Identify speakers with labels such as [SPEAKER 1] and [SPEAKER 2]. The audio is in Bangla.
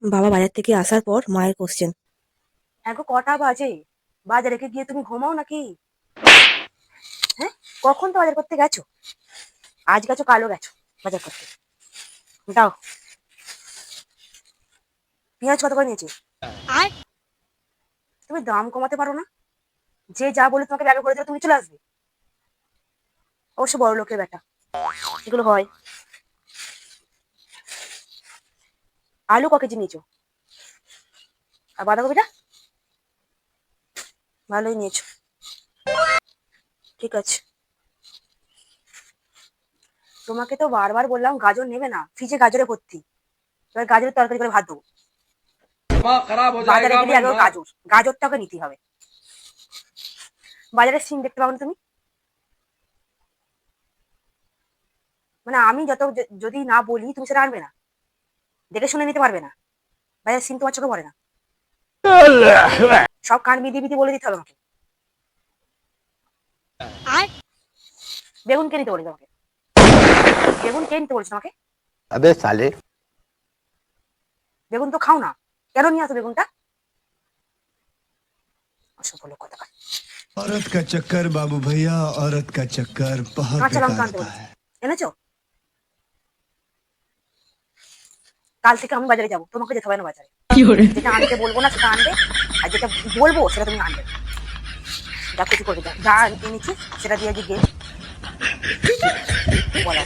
[SPEAKER 1] বাবা বাজার থেকে আসার পর মায়ের কোশ্চেন।
[SPEAKER 2] এখন কটা বাজে? বাজারে কি গিয়ে তুমি ঘুমাও নাকি? হ্যাঁ, কখন তো বাজার করতে গেছো? আজ গেছো, কালও গেছো বাজার করতে। দাও, পেঁয়াজ কত করে নিয়েছে? তুমি দাম কমাতে পারো না? যে যা বলে তোমাকে ব্যাগে করে দেবে, তুমি চলে আসবে। অবশ্য বড় লোকের বেটা, এগুলো হয়। আলু ক কেজি নিয়েছো? আর বাঁধাকপিটা? ভালোই নিয়েছো, ঠিক আছে। তোমাকে তো বারবার বললাম গাজর নেবে না, ফ্রিজে গাজরে ভর্তি। এবার গাজরের তরকারি করে ভাত দেবো। বাজারে গেলে আগে গাজরটাকে নিতে হবে। বাজারে সিম দেখতে পাবো না তুমি? মানে আমি যদি না বলি তুমি সেটা আনবে না, দেখে শুনে নিতে পারবে না। বাজারে সিম তোমার চোখে পড়ে না? সব কান বিধি বিধি বলে দিতে হবে আমাকে। বেগুন কে নিতে বলেছে তোমাকে? বেগুন কে নিতে বলেছে তোমাকে?
[SPEAKER 3] अबे साले।
[SPEAKER 2] বেগুন তো খাও না, কেন নিয়ে আসো বেগুনটা? অসভ্য লোক কথা।
[SPEAKER 4] औरत का चक्कर बाबू भैया, औरत का चक्कर बहुत
[SPEAKER 2] কাঁচা লঙ্কা
[SPEAKER 4] बेकार
[SPEAKER 2] আনতে
[SPEAKER 4] होता
[SPEAKER 2] বলেছে,
[SPEAKER 4] है।
[SPEAKER 2] এনেছো? কাল থেকে আমি বাজারে যাবো, তোমাকে যেতে হবে না বাজারে। যেটা আনতে বলবো না সেটা আনবে, আর যেটা বলবো সেটা তুমি আনবে। যা কিছু করবে, যা এনেছি সেটা দিয়ে গিয়ে বলা